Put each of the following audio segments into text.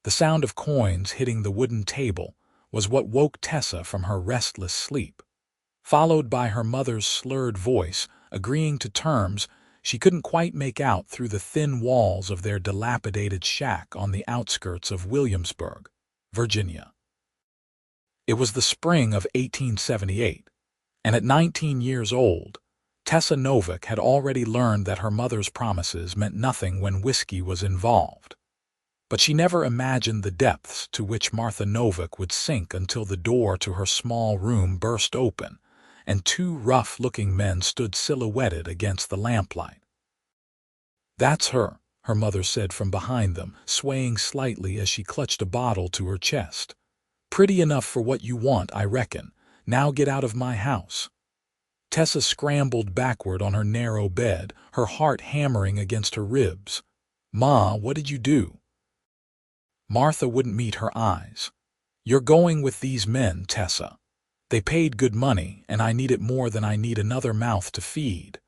The sound of coins hitting the wooden table was what woke Tessa from her restless sleep, followed by her mother's slurred voice agreeing to terms she couldn't quite make out through the thin walls of their dilapidated shack on the outskirts of Williamsburg, Virginia. It was the spring of 1878, and at 19 years old, Tessa Novak had already learned that her mother's promises meant nothing when whiskey was involved. But she never imagined the depths to which Martha Novak would sink until the door to her small room burst open, and two rough-looking men stood silhouetted against the lamplight. "That's her," her mother said from behind them, swaying slightly as she clutched a bottle to her chest. "Pretty enough for what you want, I reckon. Now get out of my house." Tessa scrambled backward on her narrow bed, her heart hammering against her ribs. "Ma, what did you do?" Martha wouldn't meet her eyes. "You're going with these men, Tessa. They paid good money, and I need it more than I need another mouth to feed."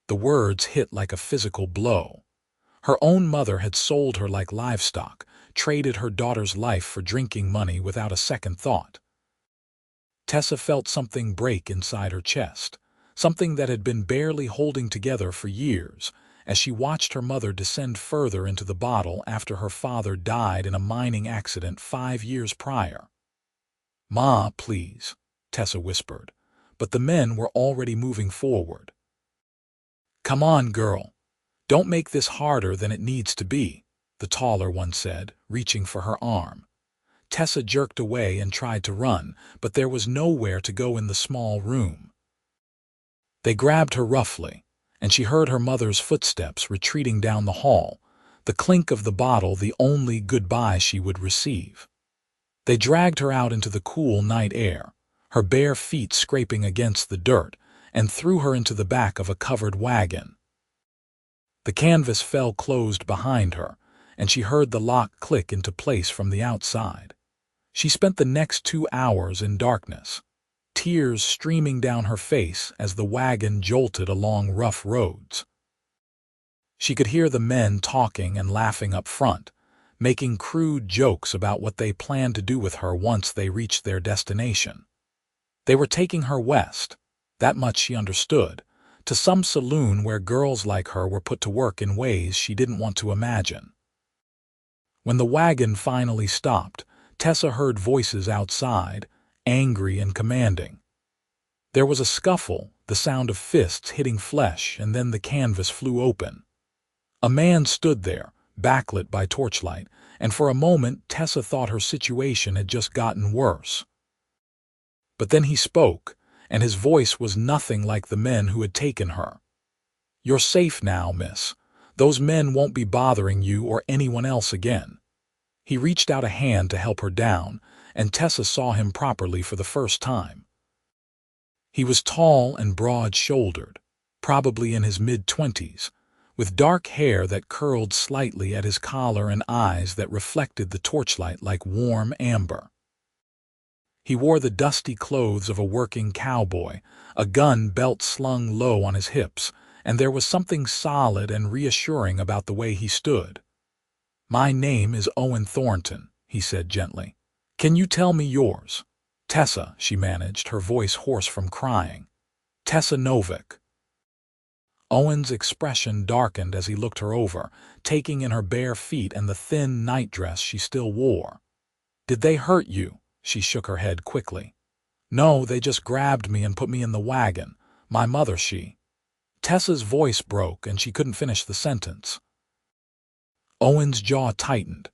The words hit like a physical blow. Her own mother had sold her like livestock, traded her daughter's life for drinking money without a second thought. Tessa felt something break inside her chest, something that had been barely holding together for years, as she watched her mother descend further into the bottle after her father died in a mining accident 5 years prior. "Ma, please," Tessa whispered, but the men were already moving forward. "Come on, girl. Don't make this harder than it needs to be," the taller one said, reaching for her arm. Tessa jerked away and tried to run, but there was nowhere to go in the small room. They grabbed her roughly, and she heard her mother's footsteps retreating down the hall, the clink of the bottle the only goodbye she would receive. They dragged her out into the cool night air, her bare feet scraping against the dirt, and threw her into the back of a covered wagon. The canvas fell closed behind her, and she heard the lock click into place from the outside. She spent the next 2 hours in darkness, tears streaming down her face as the wagon jolted along rough roads. She could hear the men talking and laughing up front, making crude jokes about what they planned to do with her once they reached their destination. They were taking her west, that much she understood, to some saloon where girls like her were put to work in ways she didn't want to imagine. When the wagon finally stopped, Tessa heard voices outside, angry and commanding. There was a scuffle, the sound of fists hitting flesh, and then the canvas flew open. A man stood there, backlit by torchlight, and for a moment Tessa thought her situation had just gotten worse. But then he spoke, and his voice was nothing like the men who had taken her. "You're safe now, miss. Those men won't be bothering you or anyone else again." He reached out a hand to help her down, and Tessa saw him properly for the first time. He was tall and broad-shouldered, probably in his mid-20s, with dark hair that curled slightly at his collar and eyes that reflected the torchlight like warm amber. He wore the dusty clothes of a working cowboy, a gun belt slung low on his hips, and there was something solid and reassuring about the way he stood. "My name is Owen Thornton," he said gently. "Can you tell me yours?" "Tessa," she managed, her voice hoarse from crying. "Tessa Novak." Owen's expression darkened as he looked her over, taking in her bare feet and the thin nightdress she still wore. "Did they hurt you?" She shook her head quickly. "No, they just grabbed me and put me in the wagon. My mother, she—" Tessa's voice broke and she couldn't finish the sentence. Owen's jaw tightened.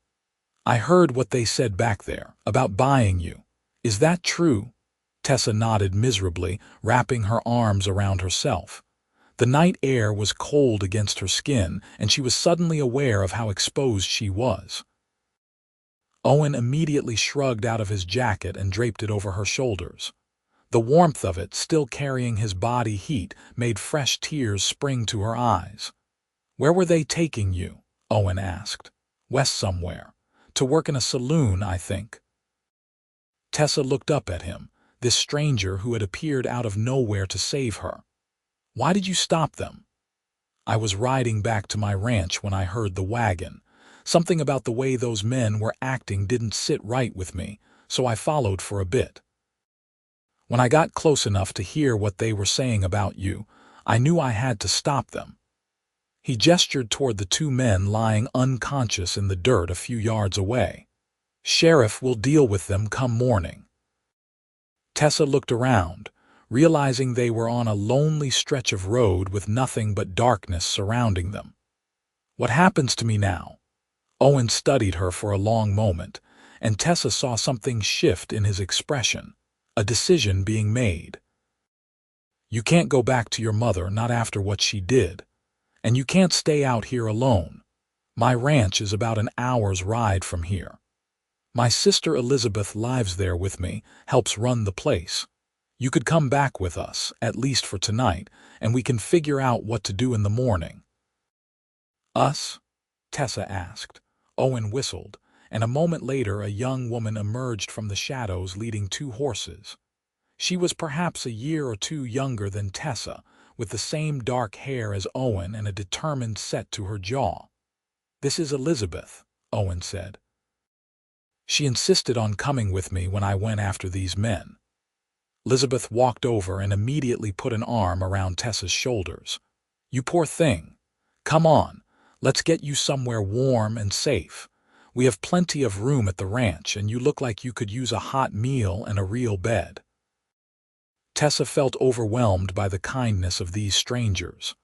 "I heard what they said back there, about buying you. Is that true?" Tessa nodded miserably, wrapping her arms around herself. The night air was cold against her skin, and she was suddenly aware of how exposed she was. Owen immediately shrugged out of his jacket and draped it over her shoulders. The warmth of it, still carrying his body heat, made fresh tears spring to her eyes. "Where were they taking you?" Owen asked. "West somewhere. To work in a saloon, I think." Tessa looked up at him, this stranger who had appeared out of nowhere to save her. "Why did you stop them?" "I was riding back to my ranch when I heard the wagon. Something about the way those men were acting didn't sit right with me, so I followed for a bit. When I got close enough to hear what they were saying about you, I knew I had to stop them." He gestured toward the two men lying unconscious in the dirt a few yards away. "Sheriff will deal with them come morning." Tessa looked around, realizing they were on a lonely stretch of road with nothing but darkness surrounding them. "What happens to me now?" Owen studied her for a long moment, and Tessa saw something shift in his expression, a decision being made. "You can't go back to your mother, not after what she did. And you can't stay out here alone. My ranch is about an hour's ride from here. My sister Elizabeth lives there with me, helps run the place. You could come back with us, at least for tonight, and we can figure out what to do in the morning." "Us?" Tessa asked. Owen whistled, and a moment later a young woman emerged from the shadows leading two horses. She was perhaps a year or two younger than Tessa, with the same dark hair as Owen and a determined set to her jaw. "This is Elizabeth," Owen said. "She insisted on coming with me when I went after these men." Elizabeth walked over and immediately put an arm around Tessa's shoulders. "You poor thing. Come on, let's get you somewhere warm and safe. We have plenty of room at the ranch, and you look like you could use a hot meal and a real bed." Tessa felt overwhelmed by the kindness of these strangers.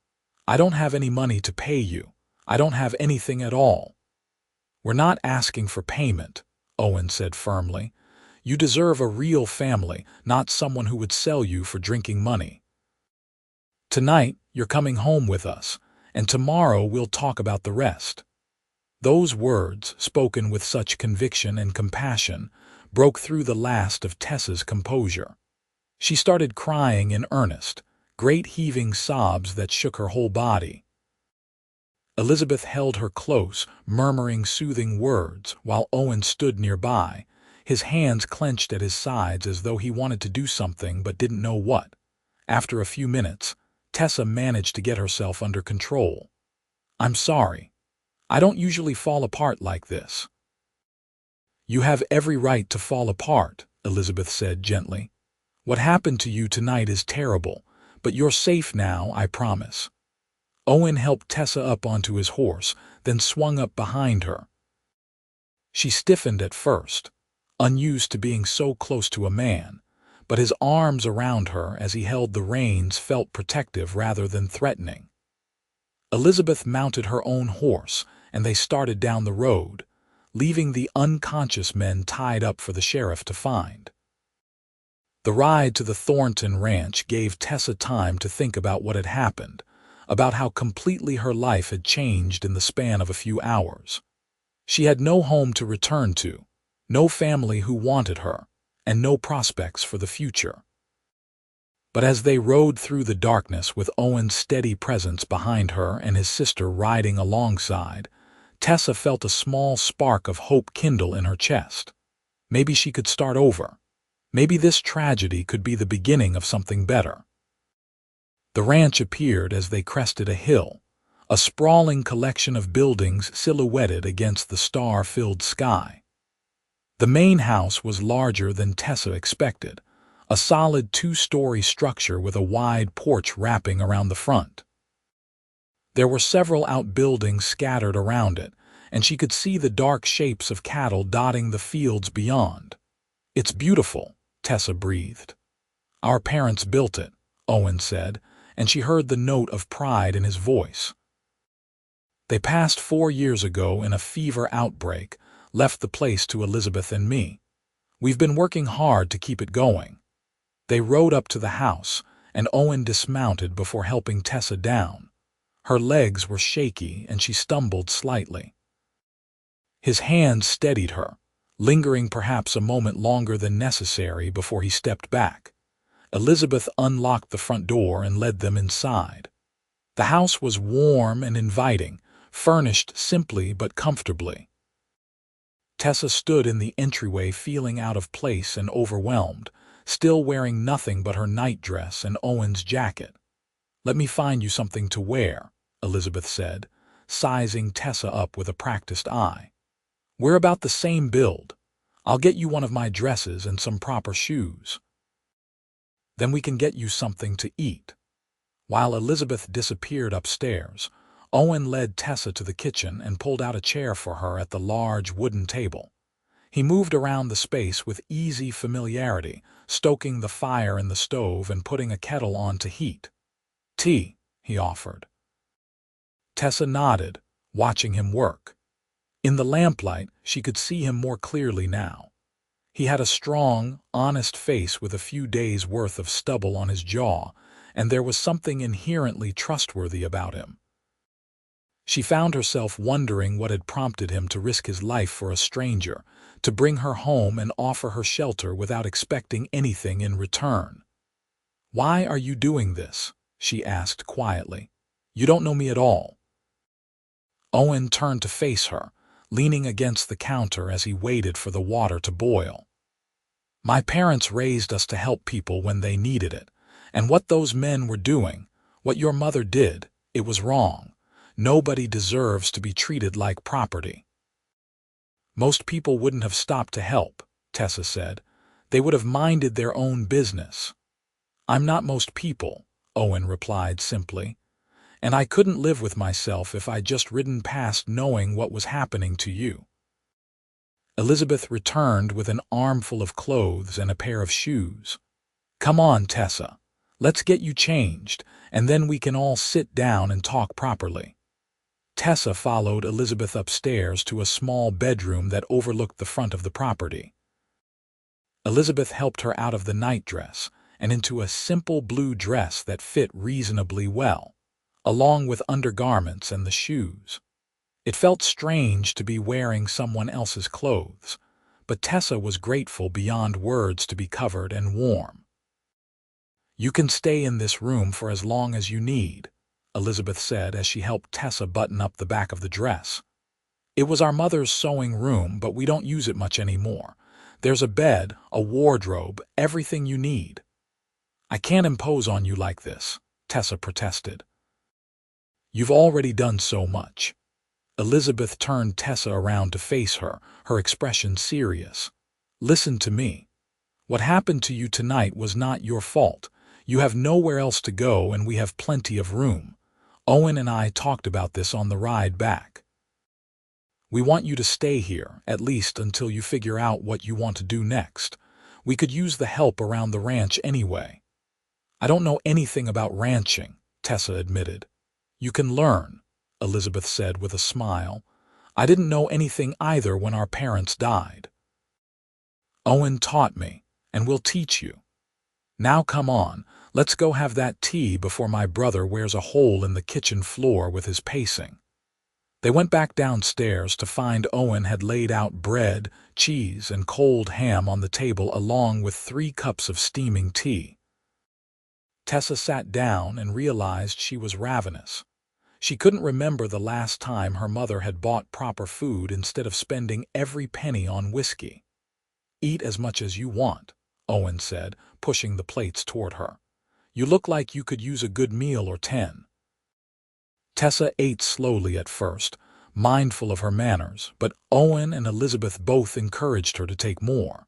"I don't have any money to pay you. I don't have anything at all." "We're not asking for payment," Owen said firmly. "You deserve a real family, not someone who would sell you for drinking money. Tonight, you're coming home with us, and tomorrow we'll talk about the rest." Those words, spoken with such conviction and compassion, broke through the last of Tessa's composure. She started crying in earnest, great heaving sobs that shook her whole body. Elizabeth held her close, murmuring soothing words, while Owen stood nearby, his hands clenched at his sides as though he wanted to do something but didn't know what. After a few minutes, Tessa managed to get herself under control. "I'm sorry. I don't usually fall apart like this." "You have every right to fall apart," Elizabeth said gently. "What happened to you tonight is terrible, but you're safe now, I promise." Owen helped Tessa up onto his horse, then swung up behind her. She stiffened at first, unused to being so close to a man, but his arms around her as he held the reins felt protective rather than threatening. Elizabeth mounted her own horse, and they started down the road, leaving the unconscious men tied up for the sheriff to find. The ride to the Thornton ranch gave Tessa time to think about what had happened, about how completely her life had changed in the span of a few hours. She had no home to return to, no family who wanted her, and no prospects for the future. But as they rode through the darkness with Owen's steady presence behind her and his sister riding alongside, Tessa felt a small spark of hope kindle in her chest. Maybe she could start over. Maybe this tragedy could be the beginning of something better. The ranch appeared as they crested a hill, a sprawling collection of buildings silhouetted against the star-filled sky. The main house was larger than Tessa expected, a solid two-story structure with a wide porch wrapping around the front. There were several outbuildings scattered around it, and she could see the dark shapes of cattle dotting the fields beyond. "It's beautiful," Tessa breathed. "Our parents built it," Owen said, and she heard the note of pride in his voice. "They passed 4 years ago in a fever outbreak, left the place to Elizabeth and me. We've been working hard to keep it going." They rode up to the house, and Owen dismounted before helping Tessa down. Her legs were shaky, and she stumbled slightly. His hand steadied her, lingering perhaps a moment longer than necessary before he stepped back. Elizabeth unlocked the front door and led them inside. The house was warm and inviting, furnished simply but comfortably. Tessa stood in the entryway feeling out of place and overwhelmed, still wearing nothing but her nightdress and Owen's jacket. "Let me find you something to wear," Elizabeth said, sizing Tessa up with a practiced eye. "We're about the same build. I'll get you one of my dresses and some proper shoes. Then we can get you something to eat." While Elizabeth disappeared upstairs, Owen led Tessa to the kitchen and pulled out a chair for her at the large wooden table. He moved around the space with easy familiarity, stoking the fire in the stove and putting a kettle on to heat. "Tea," he offered. Tessa nodded, watching him work. In the lamplight, she could see him more clearly now. He had a strong, honest face with a few days' worth of stubble on his jaw, and there was something inherently trustworthy about him. She found herself wondering what had prompted him to risk his life for a stranger, to bring her home and offer her shelter without expecting anything in return. "Why are you doing this?" she asked quietly. "You don't know me at all." Owen turned to face her, leaning against the counter as he waited for the water to boil. "My parents raised us to help people when they needed it, and what those men were doing, what your mother did, it was wrong. Nobody deserves to be treated like property." "Most people wouldn't have stopped to help," Tessa said. "They would have minded their own business." "I'm not most people," Owen replied simply. "And I couldn't live with myself if I'd just ridden past knowing what was happening to you." Elizabeth returned with an armful of clothes and a pair of shoes. "Come on, Tessa. Let's get you changed, and then we can all sit down and talk properly." Tessa followed Elizabeth upstairs to a small bedroom that overlooked the front of the property. Elizabeth helped her out of the nightdress and into a simple blue dress that fit reasonably well, along with undergarments and the shoes. It felt strange to be wearing someone else's clothes, but Tessa was grateful beyond words to be covered and warm. "You can stay in this room for as long as you need," Elizabeth said as she helped Tessa button up the back of the dress. "It was our mother's sewing room, but we don't use it much anymore. There's a bed, a wardrobe, everything you need." "I can't impose on you like this," Tessa protested. "You've already done so much." Elizabeth turned Tessa around to face her, her expression serious. "Listen to me. What happened to you tonight was not your fault. You have nowhere else to go and we have plenty of room. Owen and I talked about this on the ride back. We want you to stay here, at least until you figure out what you want to do next. We could use the help around the ranch anyway." "I don't know anything about ranching," Tessa admitted. "You can learn," Elizabeth said with a smile. "I didn't know anything either when our parents died. Owen taught me, and will teach you. Now come on, let's go have that tea before my brother wears a hole in the kitchen floor with his pacing." They went back downstairs to find Owen had laid out bread, cheese, and cold ham on the table along with 3 cups of steaming tea. Tessa sat down and realized she was ravenous. She couldn't remember the last time her mother had bought proper food instead of spending every penny on whiskey. "Eat as much as you want," Owen said, pushing the plates toward her. "You look like you could use a good meal or 10. Tessa ate slowly at first, mindful of her manners, but Owen and Elizabeth both encouraged her to take more.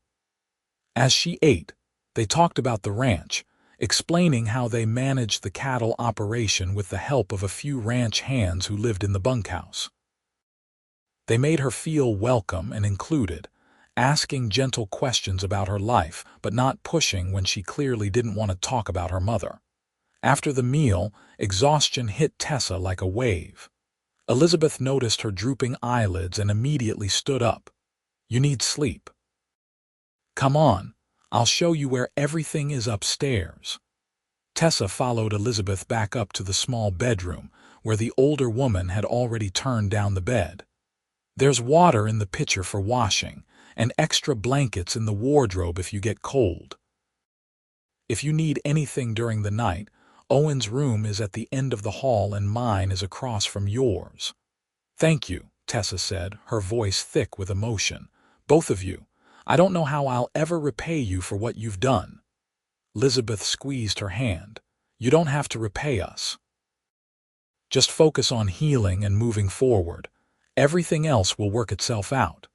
As she ate, they talked about the ranch, explaining how they managed the cattle operation with the help of a few ranch hands who lived in the bunkhouse. They made her feel welcome and included, asking gentle questions about her life, but not pushing when she clearly didn't want to talk about her mother. After the meal, exhaustion hit Tessa like a wave. Elizabeth noticed her drooping eyelids and immediately stood up. "You need sleep. Come on, I'll show you where everything is upstairs." Tessa followed Elizabeth back up to the small bedroom, where the older woman had already turned down the bed. "There's water in the pitcher for washing, and extra blankets in the wardrobe if you get cold. If you need anything during the night, Owen's room is at the end of the hall and mine is across from yours." "Thank you," Tessa said, her voice thick with emotion. "Both of you. I don't know how I'll ever repay you for what you've done." Elizabeth squeezed her hand. "You don't have to repay us." Just focus on healing and moving forward. Everything else will work itself out."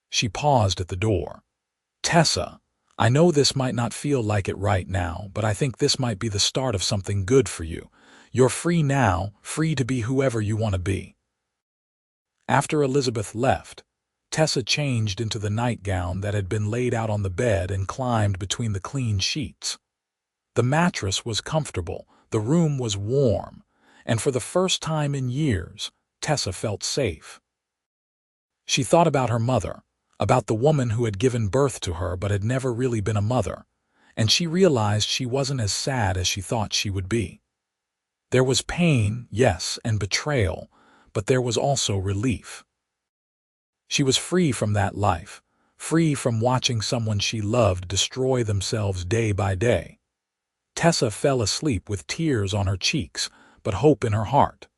She paused at the door. "Tessa, I know this might not feel like it right now, but I think this might be the start of something good for you. You're free now, free to be whoever you want to be." After Elizabeth left, Tessa changed into the nightgown that had been laid out on the bed and climbed between the clean sheets. The mattress was comfortable, the room was warm, and for the first time in years, Tessa felt safe. She thought about her mother, about the woman who had given birth to her but had never really been a mother, and she realized she wasn't as sad as she thought she would be. There was pain, yes, and betrayal, but there was also relief. She was free from that life, free from watching someone she loved destroy themselves day by day. Tessa fell asleep with tears on her cheeks, but hope in her heart.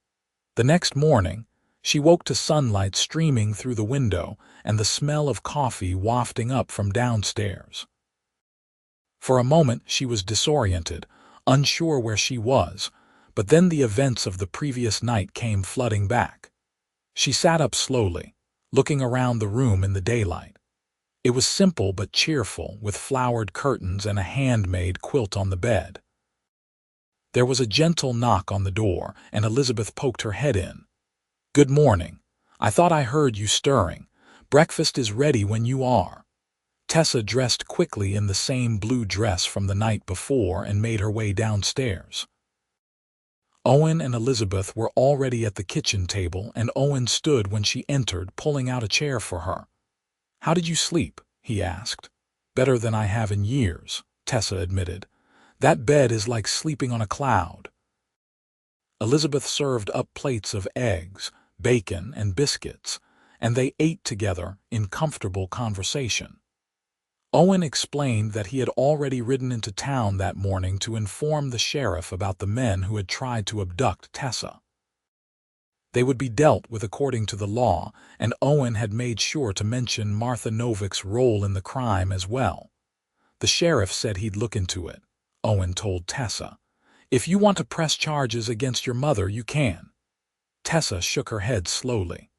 The next morning, she woke to sunlight streaming through the window and the smell of coffee wafting up from downstairs. For a moment she was disoriented, unsure where she was, but then the events of the previous night came flooding back. She sat up slowly, looking around the room in the daylight. It was simple but cheerful, with flowered curtains and a handmade quilt on the bed. There was a gentle knock on the door, and Elizabeth poked her head in. "Good morning. I thought I heard you stirring. Breakfast is ready when you are." Tessa dressed quickly in the same blue dress from the night before and made her way downstairs. Owen and Elizabeth were already at the kitchen table, and Owen stood when she entered, pulling out a chair for her. "How did you sleep?" he asked. "Better than I have in years," Tessa admitted. "That bed is like sleeping on a cloud." Elizabeth served up plates of eggs, bacon, and biscuits, and they ate together in comfortable conversation. Owen explained that he had already ridden into town that morning to inform the sheriff about the men who had tried to abduct Tessa. They would be dealt with according to the law, and Owen had made sure to mention Martha Novik's role in the crime as well. "The sheriff said he'd look into it," Owen told Tessa. "If you want to press charges against your mother, you can." Tessa shook her head slowly.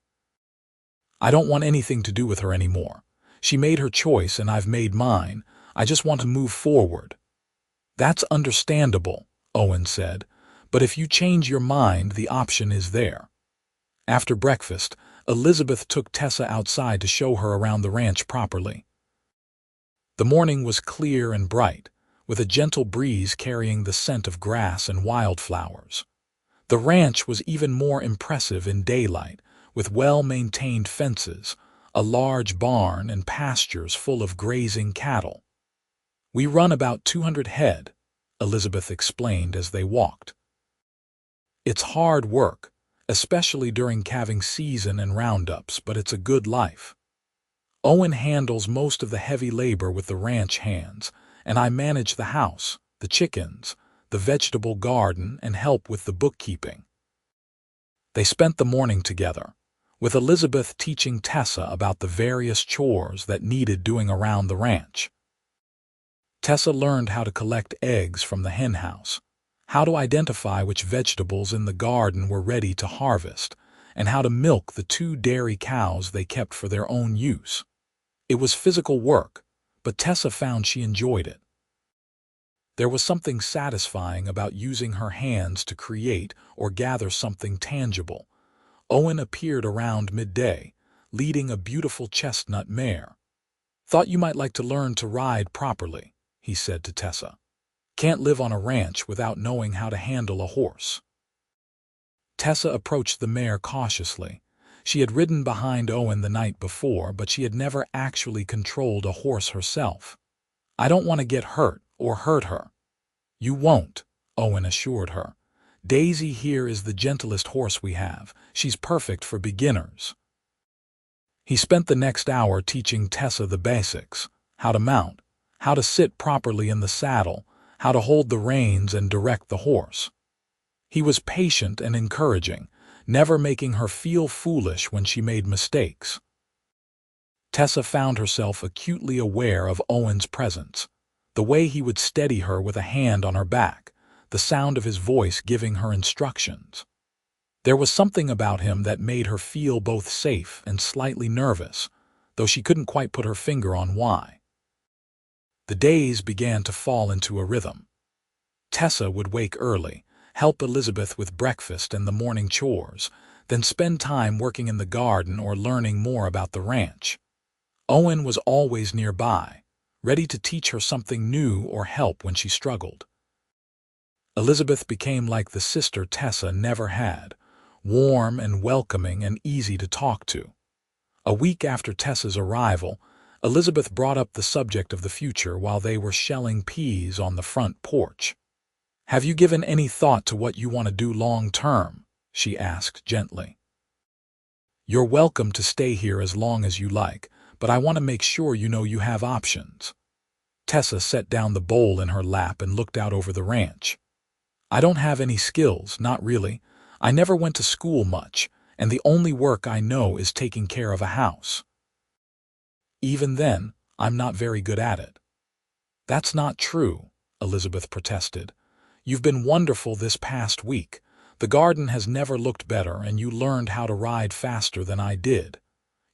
"I don't want anything to do with her anymore. She made her choice and I've made mine. I just want to move forward." "That's understandable," Owen said, "but if you change your mind, the option is there." After breakfast, Elizabeth took Tessa outside to show her around the ranch properly. The morning was clear and bright, with a gentle breeze carrying the scent of grass and wildflowers. The ranch was even more impressive in daylight, with well-maintained fences, a large barn, and pastures full of grazing cattle. "We run about 200 head," Elizabeth explained as they walked. "It's hard work, especially during calving season and roundups, but it's a good life. Owen handles most of the heavy labor with the ranch hands, and I manage the house, the chickens, the vegetable garden, and help with the bookkeeping." They spent the morning together, with Elizabeth teaching Tessa about the various chores that needed doing around the ranch. Tessa learned how to collect eggs from the henhouse, how to identify which vegetables in the garden were ready to harvest, and how to milk the 2 dairy cows they kept for their own use. It was physical work, but Tessa found she enjoyed it. There was something satisfying about using her hands to create or gather something tangible. Owen appeared around midday, leading a beautiful chestnut mare. "Thought you might like to learn to ride properly," he said to Tessa. "Can't live on a ranch without knowing how to handle a horse." Tessa approached the mare cautiously. She had ridden behind Owen the night before, but she had never actually controlled a horse herself. "I don't want to get hurt or hurt her." "You won't," Owen assured her. "Daisy here is the gentlest horse we have. She's perfect for beginners." He spent the next hour teaching Tessa the basics: how to mount, how to sit properly in the saddle, how to hold the reins and direct the horse. He was patient and encouraging, never making her feel foolish when she made mistakes. Tessa found herself acutely aware of Owen's presence, the way he would steady her with a hand on her back, the sound of his voice giving her instructions. There was something about him that made her feel both safe and slightly nervous, though she couldn't quite put her finger on why. The days began to fall into a rhythm. Tessa would wake early, help Elizabeth with breakfast and the morning chores, then spend time working in the garden or learning more about the ranch. Owen was always nearby, ready to teach her something new or help when she struggled. Elizabeth became like the sister Tessa never had, warm and welcoming and easy to talk to. A week after Tessa's arrival, Elizabeth brought up the subject of the future while they were shelling peas on the front porch. "Have you given any thought to what you want to do long-term?" she asked gently. "You're welcome to stay here as long as you like, but I want to make sure you know you have options." Tessa set down the bowl in her lap and looked out over the ranch. "I don't have any skills, not really. I never went to school much, and the only work I know is taking care of a house. Even then, I'm not very good at it." "That's not true," Elizabeth protested. "You've been wonderful this past week. The garden has never looked better, and you learned how to ride faster than I did.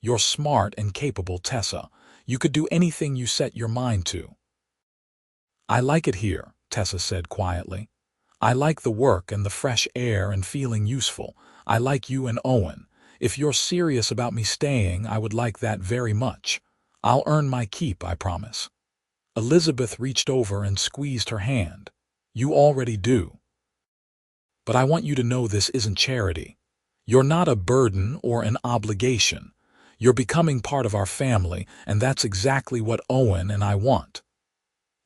You're smart and capable, Tessa. You could do anything you set your mind to." "I like it here," Tessa said quietly. "I like the work and the fresh air and feeling useful. I like you and Owen. If you're serious about me staying, I would like that very much. I'll earn my keep, I promise." Elizabeth reached over and squeezed her hand. "You already do. But I want you to know this isn't charity. You're not a burden or an obligation. You're becoming part of our family, and that's exactly what Owen and I want."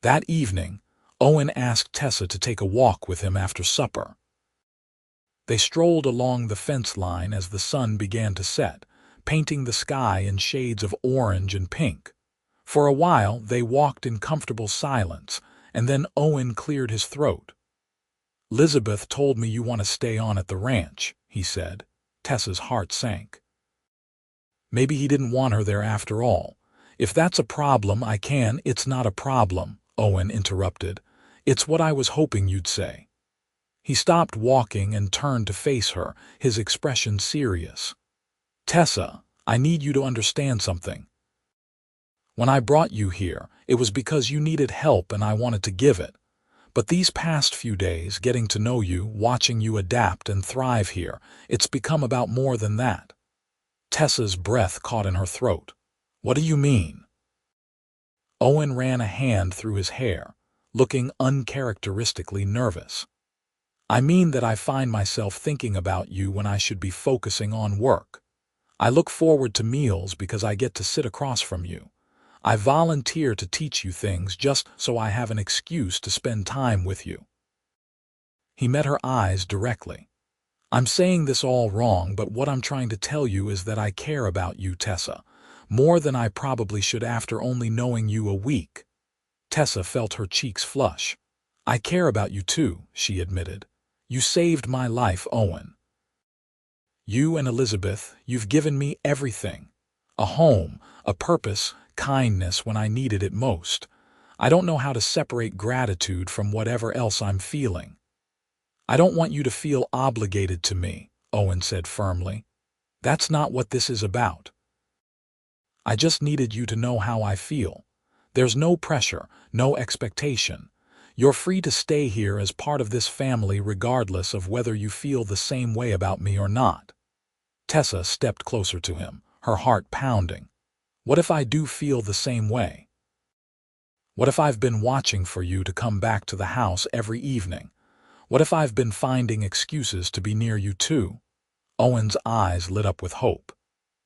That evening, Owen asked Tessa to take a walk with him after supper. They strolled along the fence line as the sun began to set, painting the sky in shades of orange and pink. For a while, they walked in comfortable silence, and then Owen cleared his throat. "Elizabeth told me you want to stay on at the ranch," he said. Tessa's heart sank. Maybe he didn't want her there after all. "If that's a problem, I can." "It's not a problem," Owen interrupted. "It's what I was hoping you'd say." He stopped walking and turned to face her, his expression serious. "Tessa, I need you to understand something. When I brought you here, it was because you needed help and I wanted to give it. But these past few days, getting to know you, watching you adapt and thrive here, it's become about more than that." Tessa's breath caught in her throat. "What do you mean?" Owen ran a hand through his hair, looking uncharacteristically nervous. "I mean that I find myself thinking about you when I should be focusing on work. I look forward to meals because I get to sit across from you. I volunteer to teach you things just so I have an excuse to spend time with you." He met her eyes directly. "I'm saying this all wrong, but what I'm trying to tell you is that I care about you, Tessa, more than I probably should after only knowing you a week." Tessa felt her cheeks flush. "I care about you too," she admitted. "You saved my life, Owen. You and Elizabeth, you've given me everything. A home, a purpose, kindness when I needed it most. I don't know how to separate gratitude from whatever else I'm feeling." "I don't want you to feel obligated to me," Owen said firmly. "That's not what this is about. I just needed you to know how I feel. There's no pressure, no expectation. You're free to stay here as part of this family regardless of whether you feel the same way about me or not." Tessa stepped closer to him, her heart pounding. "What if I do feel the same way? What if I've been watching for you to come back to the house every evening? What if I've been finding excuses to be near you too?" Owen's eyes lit up with hope.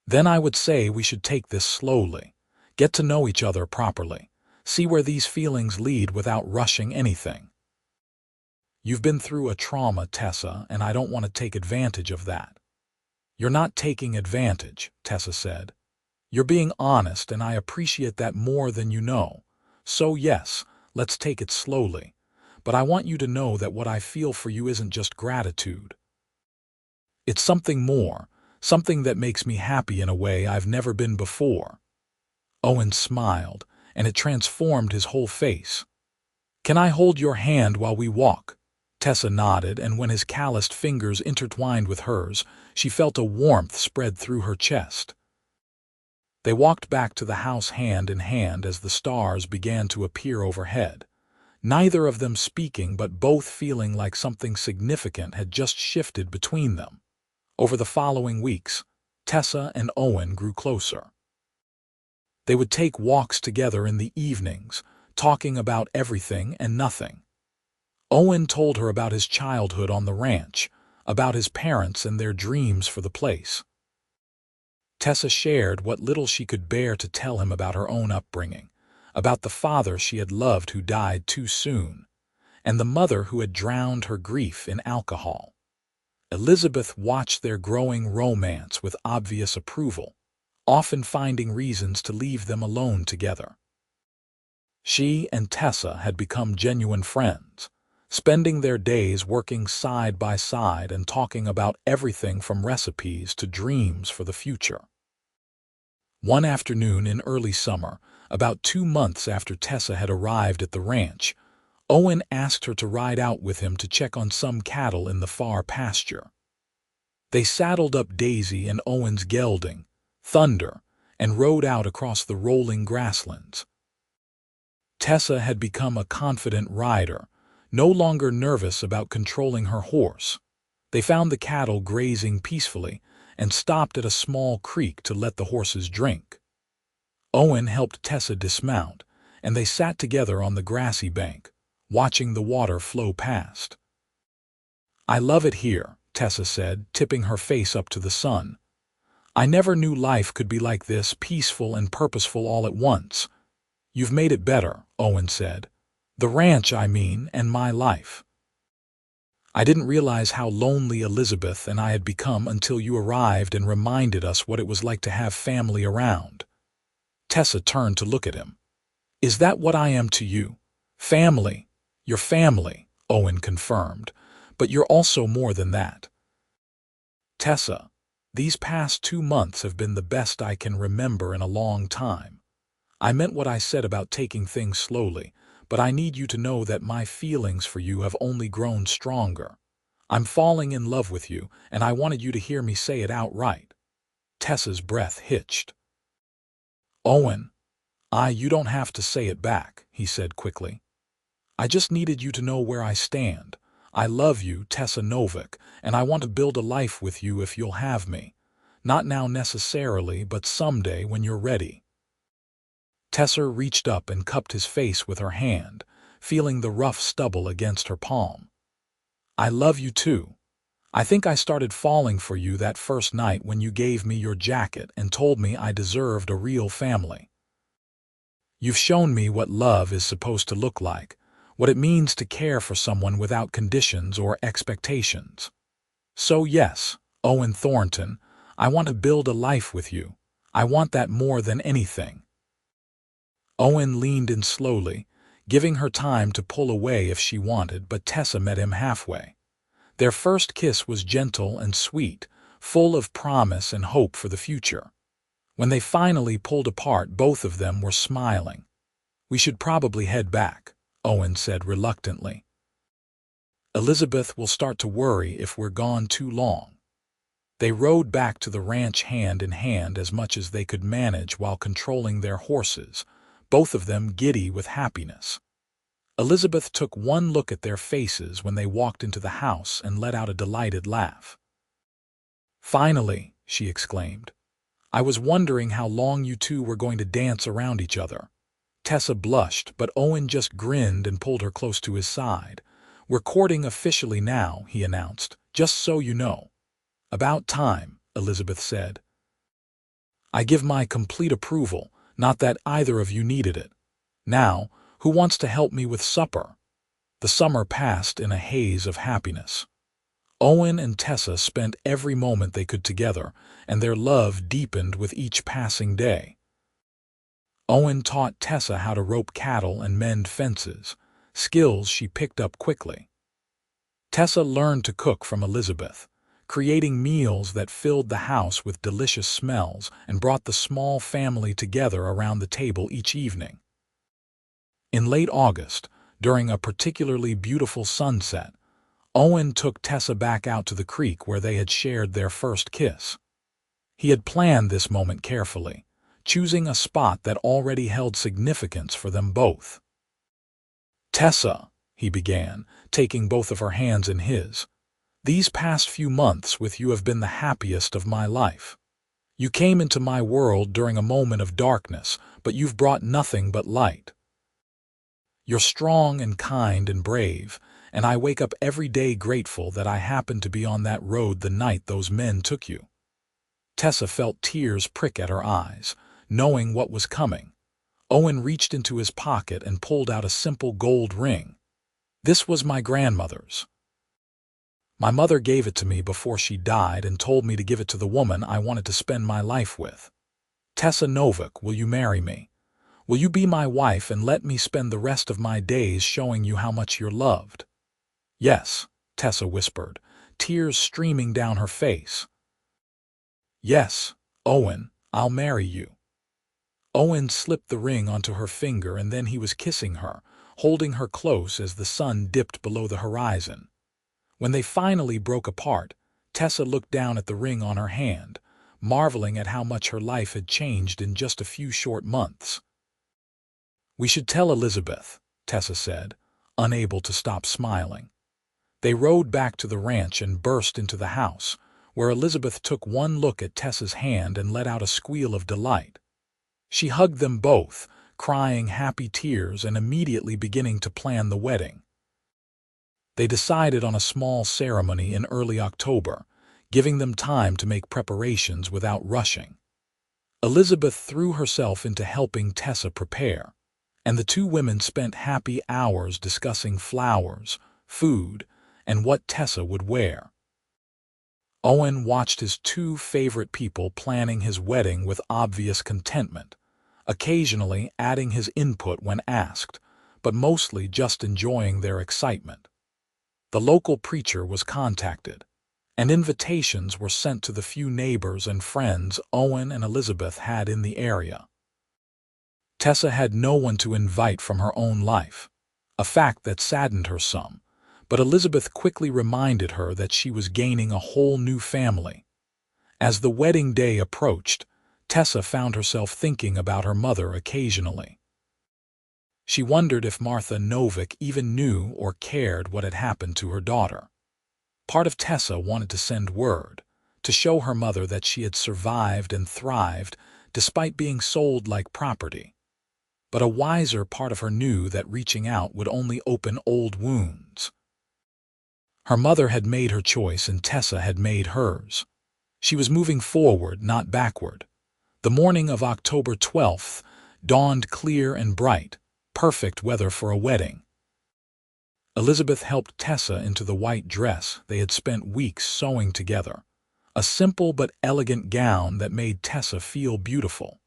"Then I would say we should take this slowly, get to know each other properly, see where these feelings lead without rushing anything. You've been through a trauma, Tessa, and I don't want to take advantage of that." "You're not taking advantage," Tessa said. "You're being honest, and I appreciate that more than you know. So yes, let's take it slowly. But I want you to know that what I feel for you isn't just gratitude. It's something more, something that makes me happy in a way I've never been before." Owen smiled, and it transformed his whole face. "Can I hold your hand while we walk?" Tessa nodded, and when his calloused fingers intertwined with hers, she felt a warmth spread through her chest. They walked back to the house hand in hand as the stars began to appear overhead, neither of them speaking but both feeling like something significant had just shifted between them. Over the following weeks, Tessa and Owen grew closer. They would take walks together in the evenings, talking about everything and nothing. Owen told her about his childhood on the ranch, about his parents and their dreams for the place. Tessa shared what little she could bear to tell him about her own upbringing, about the father she had loved who died too soon, and the mother who had drowned her grief in alcohol. Elizabeth watched their growing romance with obvious approval, often finding reasons to leave them alone together. She and Tessa had become genuine friends, spending their days working side by side and talking about everything from recipes to dreams for the future. One afternoon in early summer, about 2 months after Tessa had arrived at the ranch, Owen asked her to ride out with him to check on some cattle in the far pasture. They saddled up Daisy and Owen's gelding, Thunder, and rode out across the rolling grasslands. Tessa had become a confident rider, no longer nervous about controlling her horse. They found the cattle grazing peacefully and stopped at a small creek to let the horses drink. Owen helped Tessa dismount, and they sat together on the grassy bank, watching the water flow past. "I love it here," Tessa said, tipping her face up to the sun. "I never knew life could be like this, peaceful and purposeful all at once." "You've made it better," Owen said. "The ranch, I mean, and my life. I didn't realize how lonely Elizabeth and I had become until you arrived and reminded us what it was like to have family around." Tessa turned to look at him. "Is that what I am to you? Family." "Your family," Owen confirmed, "but you're also more than that." "Tessa, these past 2 months have been the best I can remember in a long time. I meant what I said about taking things slowly, but I need you to know that my feelings for you have only grown stronger. I'm falling in love with you, and I wanted you to hear me say it outright." Tessa's breath hitched. "Owen, you don't have to say it back," he said quickly. "I just needed you to know where I stand. I love you, Tessa Novak, and I want to build a life with you if you'll have me. Not now necessarily, but someday when you're ready." Tessa reached up and cupped his face with her hand, feeling the rough stubble against her palm. "I love you too. I think I started falling for you that first night when you gave me your jacket and told me I deserved a real family. You've shown me what love is supposed to look like, what it means to care for someone without conditions or expectations. So yes, Owen Thornton, I want to build a life with you. I want that more than anything." Owen leaned in slowly, giving her time to pull away if she wanted, but Tessa met him halfway. Their first kiss was gentle and sweet, full of promise and hope for the future. When they finally pulled apart, both of them were smiling. "We should probably head back," Owen said reluctantly. "Elizabeth will start to worry if we're gone too long." They rode back to the ranch hand in hand as much as they could manage while controlling their horses, both of them giddy with happiness. Elizabeth took one look at their faces when they walked into the house and let out a delighted laugh. "Finally," she exclaimed. "I was wondering how long you two were going to dance around each other." Tessa blushed, but Owen just grinned and pulled her close to his side. "We're courting officially now," he announced, "just so you know." "About time," Elizabeth said. "I give my complete approval, not that either of you needed it. Now, who wants to help me with supper?" The summer passed in a haze of happiness. Owen and Tessa spent every moment they could together, and their love deepened with each passing day. Owen taught Tessa how to rope cattle and mend fences, skills she picked up quickly. Tessa learned to cook from Elizabeth, creating meals that filled the house with delicious smells and brought the small family together around the table each evening. In late August, during a particularly beautiful sunset, Owen took Tessa back out to the creek where they had shared their first kiss. He had planned this moment carefully, choosing a spot that already held significance for them both. "Tessa," he began, taking both of her hands in his, "these past few months with you have been the happiest of my life. You came into my world during a moment of darkness, but you've brought nothing but light. You're strong and kind and brave, and I wake up every day grateful that I happened to be on that road the night those men took you." Tessa felt tears prick at her eyes, knowing what was coming. Owen reached into his pocket and pulled out a simple gold ring. "This was my grandmother's. My mother gave it to me before she died and told me to give it to the woman I wanted to spend my life with. Tessa Novak, will you marry me? Will you be my wife and let me spend the rest of my days showing you how much you're loved?" "Yes," Tessa whispered, tears streaming down her face. "Yes, Owen, I'll marry you." Owen slipped the ring onto her finger and then he was kissing her, holding her close as the sun dipped below the horizon. When they finally broke apart, Tessa looked down at the ring on her hand, marveling at how much her life had changed in just a few short months. "We should tell Elizabeth," Tessa said, unable to stop smiling. They rode back to the ranch and burst into the house, where Elizabeth took one look at Tessa's hand and let out a squeal of delight. She hugged them both, crying happy tears and immediately beginning to plan the wedding. They decided on a small ceremony in early October, giving them time to make preparations without rushing. Elizabeth threw herself into helping Tessa prepare, and the two women spent happy hours discussing flowers, food, and what Tessa would wear. Owen watched his two favorite people planning his wedding with obvious contentment, occasionally adding his input when asked, but mostly just enjoying their excitement. The local preacher was contacted, and invitations were sent to the few neighbors and friends Owen and Elizabeth had in the area. Tessa had no one to invite from her own life, a fact that saddened her some, but Elizabeth quickly reminded her that she was gaining a whole new family. As the wedding day approached, Tessa found herself thinking about her mother occasionally. She wondered if Martha Novak even knew or cared what had happened to her daughter. Part of Tessa wanted to send word, to show her mother that she had survived and thrived despite being sold like property. But a wiser part of her knew that reaching out would only open old wounds. Her mother had made her choice and Tessa had made hers. She was moving forward, not backward. The morning of October 12th dawned clear and bright, perfect weather for a wedding. Elizabeth helped Tessa into the white dress they had spent weeks sewing together, a simple but elegant gown that made Tessa feel beautiful.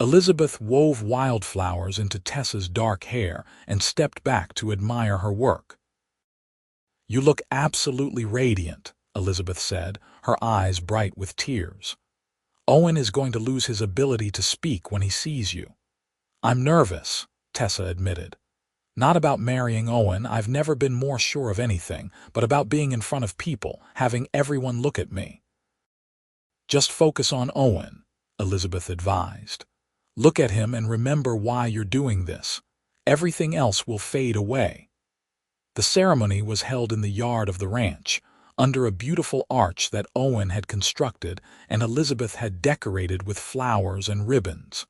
Elizabeth wove wildflowers into Tessa's dark hair and stepped back to admire her work. "You look absolutely radiant," Elizabeth said, her eyes bright with tears. "Owen is going to lose his ability to speak when he sees you." "I'm nervous," Tessa admitted. "Not about marrying Owen, I've never been more sure of anything, but about being in front of people, having everyone look at me." "Just focus on Owen," Elizabeth advised. "Look at him and remember why you're doing this. Everything else will fade away." The ceremony was held in the yard of the ranch, under a beautiful arch that Owen had constructed and Elizabeth had decorated with flowers and ribbons.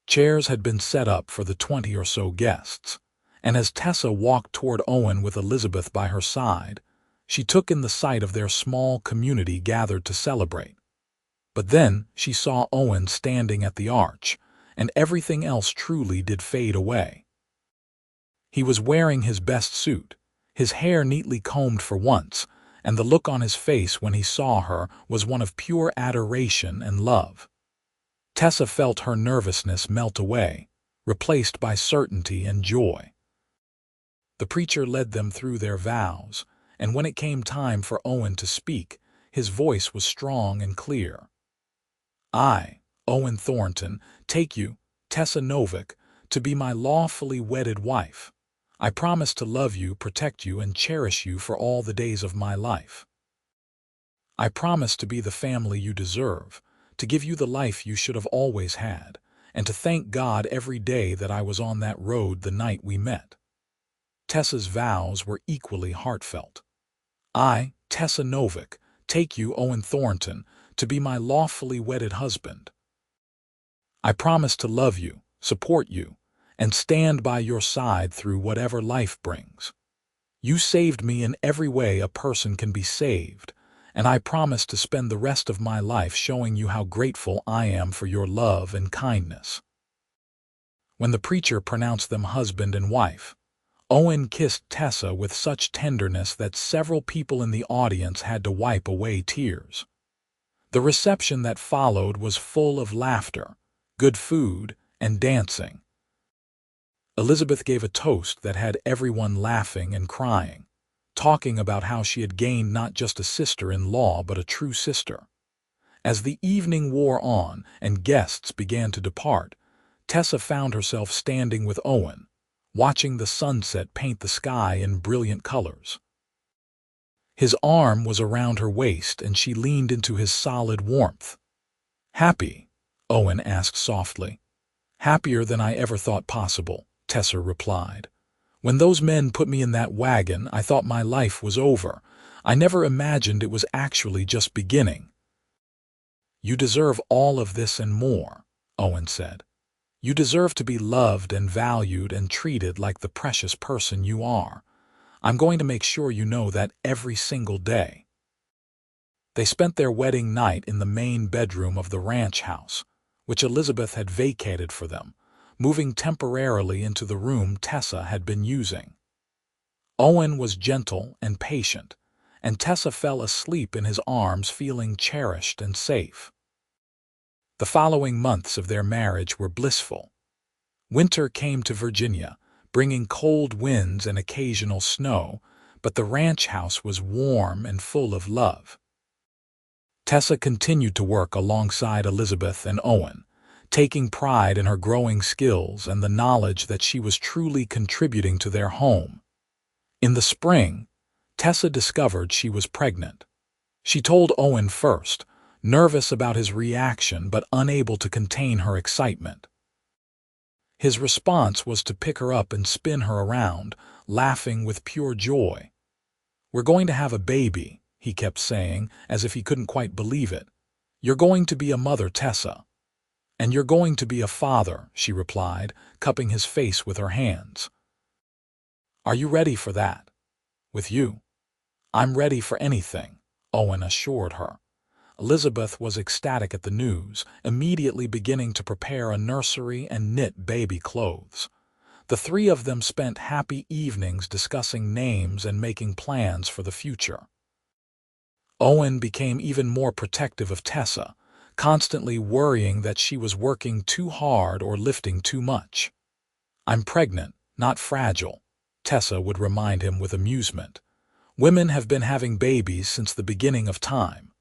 Chairs had been set up for the 20 or so guests, and as Tessa walked toward Owen with Elizabeth by her side, she took in the sight of their small community gathered to celebrate. But then she saw Owen standing at the arch, and everything else truly did fade away. He was wearing his best suit, his hair neatly combed for once, and the look on his face when he saw her was one of pure adoration and love. Tessa felt her nervousness melt away, replaced by certainty and joy. The preacher led them through their vows, and when it came time for Owen to speak, his voice was strong and clear. "I, Owen Thornton, take you, Tessa Novak, to be my lawfully wedded wife. I promise to love you, protect you, and cherish you for all the days of my life. I promise to be the family you deserve, to give you the life you should have always had, and to thank God every day that I was on that road the night we met." Tessa's vows were equally heartfelt. "I, Tessa Novak, take you, Owen Thornton, to be my lawfully wedded husband. I promise to love you, support you, and stand by your side through whatever life brings. You saved me in every way a person can be saved, and I promise to spend the rest of my life showing you how grateful I am for your love and kindness." When the preacher pronounced them husband and wife, Owen kissed Tessa with such tenderness that several people in the audience had to wipe away tears. The reception that followed was full of laughter, good food, and dancing. Elizabeth gave a toast that had everyone laughing and crying, talking about how she had gained not just a sister-in-law but a true sister. As the evening wore on and guests began to depart, Tessa found herself standing with Owen, watching the sunset paint the sky in brilliant colors. His arm was around her waist and she leaned into his solid warmth. "Happy?" Owen asked softly. "Happier than I ever thought possible," Tessa replied. "When those men put me in that wagon, I thought my life was over. I never imagined it was actually just beginning." "You deserve all of this and more," Owen said. "You deserve to be loved and valued and treated like the precious person you are. I'm going to make sure you know that every single day." They spent their wedding night in the main bedroom of the ranch house, which Elizabeth had vacated for them, moving temporarily into the room Tessa had been using. Owen was gentle and patient, and Tessa fell asleep in his arms feeling cherished and safe. The following months of their marriage were blissful. Winter came to Virginia, bringing cold winds and occasional snow, but the ranch house was warm and full of love. Tessa continued to work alongside Elizabeth and Owen, taking pride in her growing skills and the knowledge that she was truly contributing to their home. In the spring, Tessa discovered she was pregnant. She told Owen first, nervous about his reaction but unable to contain her excitement. His response was to pick her up and spin her around, laughing with pure joy. "We're going to have a baby," he kept saying, as if he couldn't quite believe it. "You're going to be a mother, Tessa." "And you're going to be a father," she replied, cupping his face with her hands. "Are you ready for that?" "With you?" "I'm ready for anything," Owen assured her. Elizabeth was ecstatic at the news, immediately beginning to prepare a nursery and knit baby clothes. The three of them spent happy evenings discussing names and making plans for the future. Owen became even more protective of Tessa, constantly worrying that she was working too hard or lifting too much. "I'm pregnant, not fragile," Tessa would remind him with amusement. "Women have been having babies since the beginning of time."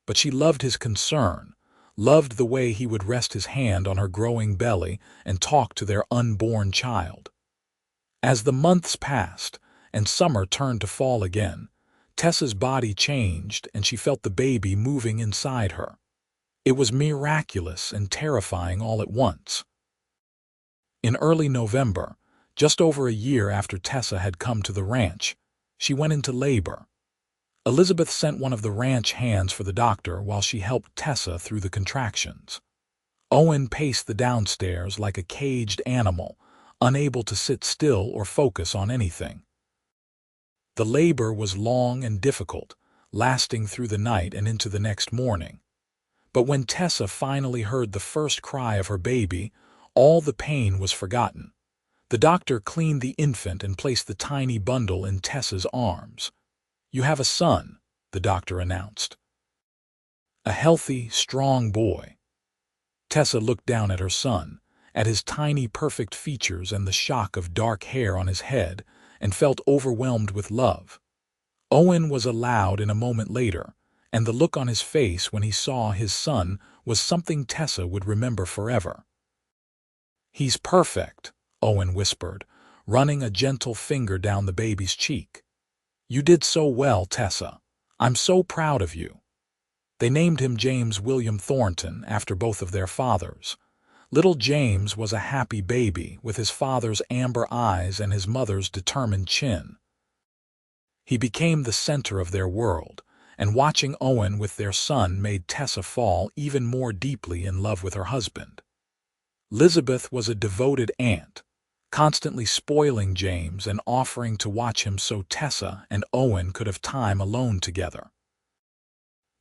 But she loved his concern, loved the way he would rest his hand on her growing belly and talk to their unborn child. As the months passed and summer turned to fall again, Tessa's body changed and she felt the baby moving inside her. It was miraculous and terrifying all at once. In early November, just over a year after Tessa had come to the ranch, she went into labor. Elizabeth sent one of the ranch hands for the doctor while she helped Tessa through the contractions. Owen paced the downstairs like a caged animal, unable to sit still or focus on anything. The labor was long and difficult, lasting through the night and into the next morning. But when Tessa finally heard the first cry of her baby, all the pain was forgotten. The doctor cleaned the infant and placed the tiny bundle in Tessa's arms. "You have a son," the doctor announced. "A healthy, strong boy." Tessa looked down at her son, at his tiny, perfect features and the shock of dark hair on his head, and felt overwhelmed with love. Owen was allowed in a moment later, and the look on his face when he saw his son was something Tessa would remember forever. "He's perfect," Owen whispered, running a gentle finger down the baby's cheek. "You did so well, Tessa. I'm so proud of you." They named him James William Thornton after both of their fathers. Little James was a happy baby with his father's amber eyes and his mother's determined chin. He became the center of their world, and watching Owen with their son made Tessa fall even more deeply in love with her husband. Elizabeth was a devoted aunt, constantly spoiling James and offering to watch him so Tessa and Owen could have time alone together.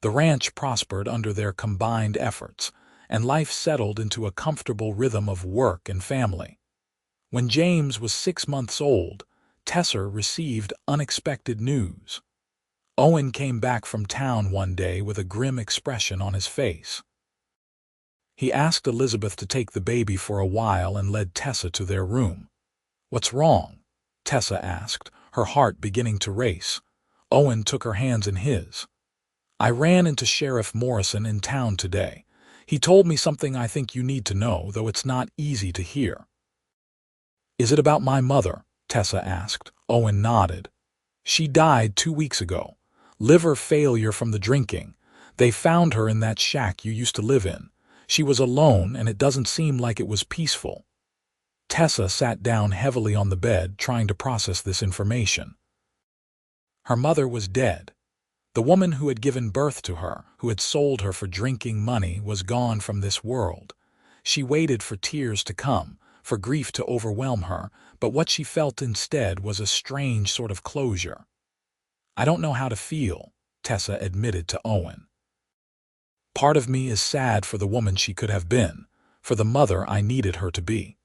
The ranch prospered under their combined efforts, and life settled into a comfortable rhythm of work and family. When James was 6 months old, Tessa received unexpected news. Owen came back from town one day with a grim expression on his face. He asked Elizabeth to take the baby for a while and led Tessa to their room. "What's wrong?" Tessa asked, her heart beginning to race. Owen took her hands in his. "I ran into Sheriff Morrison in town today. He told me something I think you need to know, though it's not easy to hear." "Is it about my mother?" Tessa asked. Owen nodded. "She died 2 weeks ago. Liver failure from the drinking. They found her in that shack you used to live in. She was alone, and it doesn't seem like it was peaceful." Tessa sat down heavily on the bed, trying to process this information. Her mother was dead. The woman who had given birth to her, who had sold her for drinking money, was gone from this world. She waited for tears to come, for grief to overwhelm her, but what she felt instead was a strange sort of closure. "I don't know how to feel," Tessa admitted to Owen. "Part of me is sad for the woman she could have been, for the mother I needed her to be.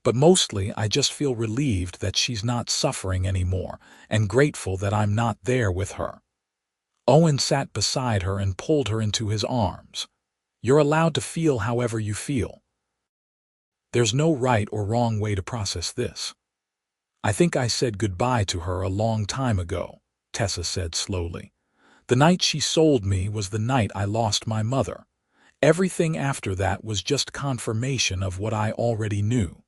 But mostly I just feel relieved that she's not suffering anymore, and grateful that I'm not there with her." Owen sat beside her and pulled her into his arms. "You're allowed to feel however you feel. There's no right or wrong way to process this. I think I said goodbye to her a long time ago," Tessa said slowly. "The night she sold me was the night I lost my mother. Everything after that was just confirmation of what I already knew.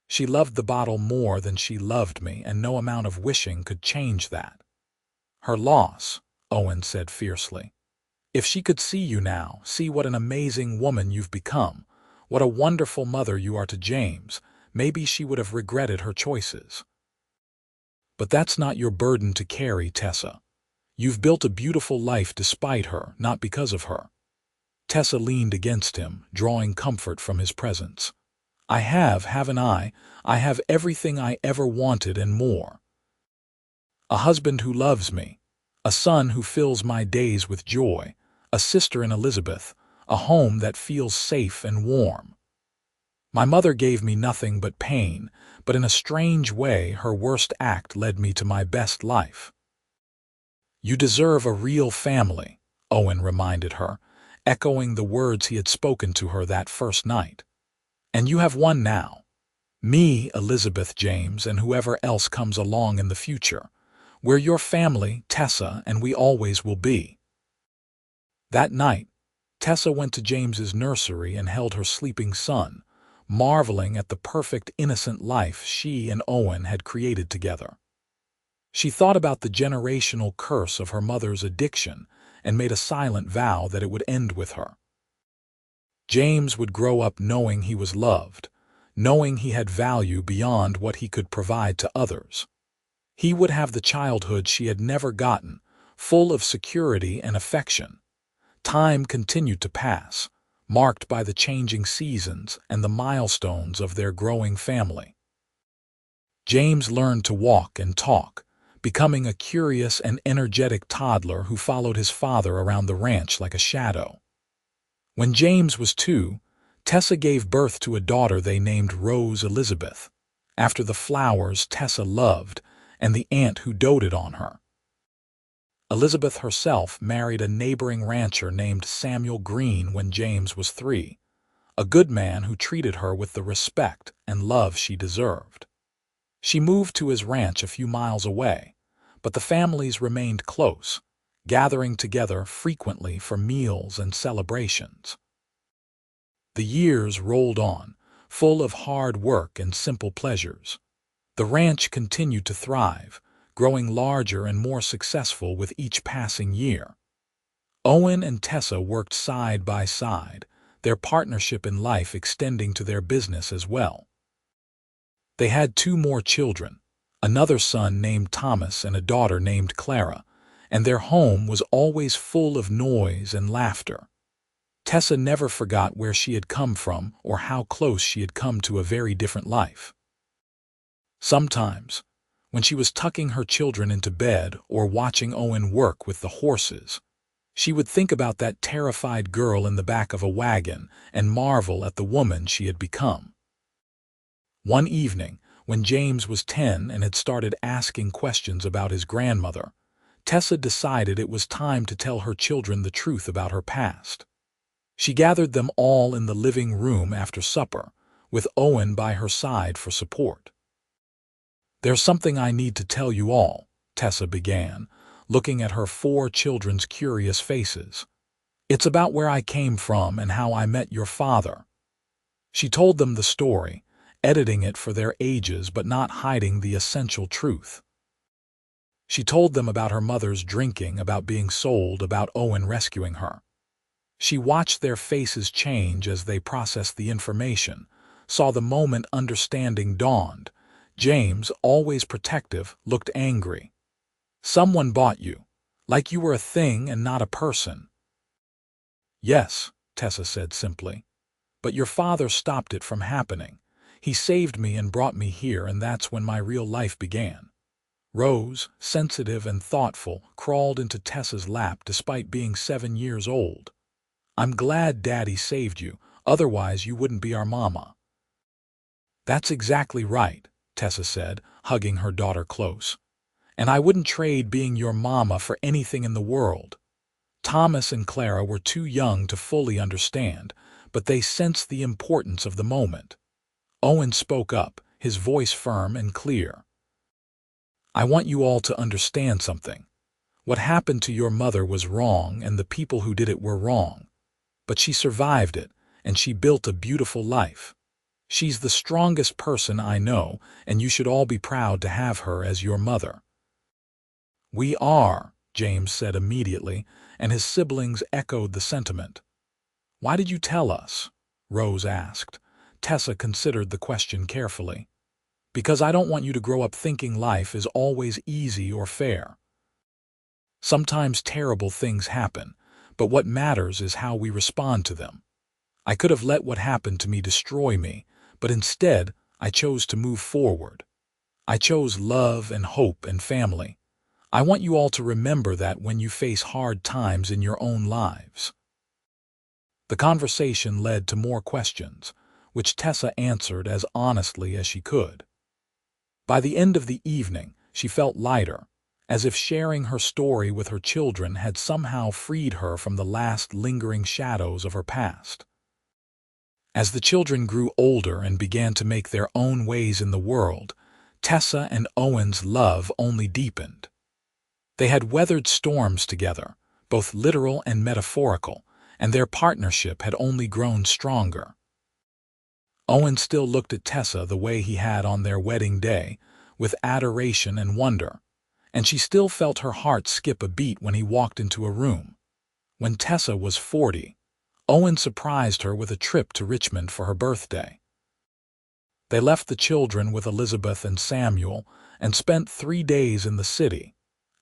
She loved the bottle more than she loved me, and no amount of wishing could change that." "Her loss," Owen said fiercely. "If she could see you now, see what an amazing woman you've become, what a wonderful mother you are to James, maybe she would have regretted her choices. But that's not your burden to carry, Tessa. You've built a beautiful life despite her, not because of her." Tessa leaned against him, drawing comfort from his presence. "I have, haven't I? I have everything I ever wanted and more. A husband who loves me, a son who fills my days with joy, a sister in Elizabeth, a home that feels safe and warm. My mother gave me nothing but pain, but in a strange way her worst act led me to my best life." "You deserve a real family," Owen reminded her, echoing the words he had spoken to her that first night. "And you have one now. Me, Elizabeth, James, and whoever else comes along in the future. We're your family, Tessa, and we always will be." That night, Tessa went to James's nursery and held her sleeping son, marveling at the perfect, innocent life she and Owen had created together. She thought about the generational curse of her mother's addiction and made a silent vow that it would end with her. James would grow up knowing he was loved, knowing he had value beyond what he could provide to others. He would have the childhood she had never gotten, full of security and affection. Time continued to pass, marked by the changing seasons and the milestones of their growing family. James learned to walk and talk, becoming a curious and energetic toddler who followed his father around the ranch like a shadow. When James was 2, Tessa gave birth to a daughter they named Rose Elizabeth, after the flowers Tessa loved and the aunt who doted on her. Elizabeth herself married a neighboring rancher named Samuel Green when James was 3, a good man who treated her with the respect and love she deserved. She moved to his ranch a few miles away, but the families remained close, gathering together frequently for meals and celebrations. The years rolled on, full of hard work and simple pleasures. The ranch continued to thrive, growing larger and more successful with each passing year. Owen and Tessa worked side by side, their partnership in life extending to their business as well. They had 2 more children, another son named Thomas and a daughter named Clara, and their home was always full of noise and laughter. Tessa never forgot where she had come from or how close she had come to a very different life. Sometimes, when she was tucking her children into bed or watching Owen work with the horses, she would think about that terrified girl in the back of a wagon and marvel at the woman she had become. One evening, when James was 10 and had started asking questions about his grandmother, Tessa decided it was time to tell her children the truth about her past. She gathered them all in the living room after supper, with Owen by her side for support. "There's something I need to tell you all," Tessa began, looking at her 4 children's curious faces. "It's about where I came from and how I met your father." She told them the story, editing it for their ages but not hiding the essential truth. She told them about her mother's drinking, about being sold, about Owen rescuing her. She watched their faces change as they processed the information, saw the moment understanding dawned. James, always protective, looked angry. "Someone bought you, like you were a thing and not a person." "Yes," Tessa said simply, "but your father stopped it from happening. He saved me and brought me here, and that's when my real life began." Rose, sensitive and thoughtful, crawled into Tessa's lap despite being 7 years old. "I'm glad Daddy saved you, otherwise you wouldn't be our mama." "That's exactly right," Tessa said, hugging her daughter close. "And I wouldn't trade being your mama for anything in the world." Thomas and Clara were too young to fully understand, but they sensed the importance of the moment. Owen spoke up, his voice firm and clear. "I want you all to understand something. What happened to your mother was wrong, and the people who did it were wrong. But she survived it, and she built a beautiful life. She's the strongest person I know, and you should all be proud to have her as your mother." "We are," James said immediately, and his siblings echoed the sentiment. "Why did you tell us?" Rose asked. Tessa considered the question carefully. "Because I don't want you to grow up thinking life is always easy or fair. Sometimes terrible things happen, but what matters is how we respond to them. I could have let what happened to me destroy me, but instead I chose to move forward. I chose love and hope and family. I want you all to remember that when you face hard times in your own lives." The conversation led to more questions, which Tessa answered as honestly as she could. By the end of the evening, she felt lighter, as if sharing her story with her children had somehow freed her from the last lingering shadows of her past. As the children grew older and began to make their own ways in the world, Tessa and Owen's love only deepened. They had weathered storms together, both literal and metaphorical, and their partnership had only grown stronger. Owen still looked at Tessa the way he had on their wedding day, with adoration and wonder, and she still felt her heart skip a beat when he walked into a room. When Tessa was 40, Owen surprised her with a trip to Richmond for her birthday. They left the children with Elizabeth and Samuel and spent 3 days in the city,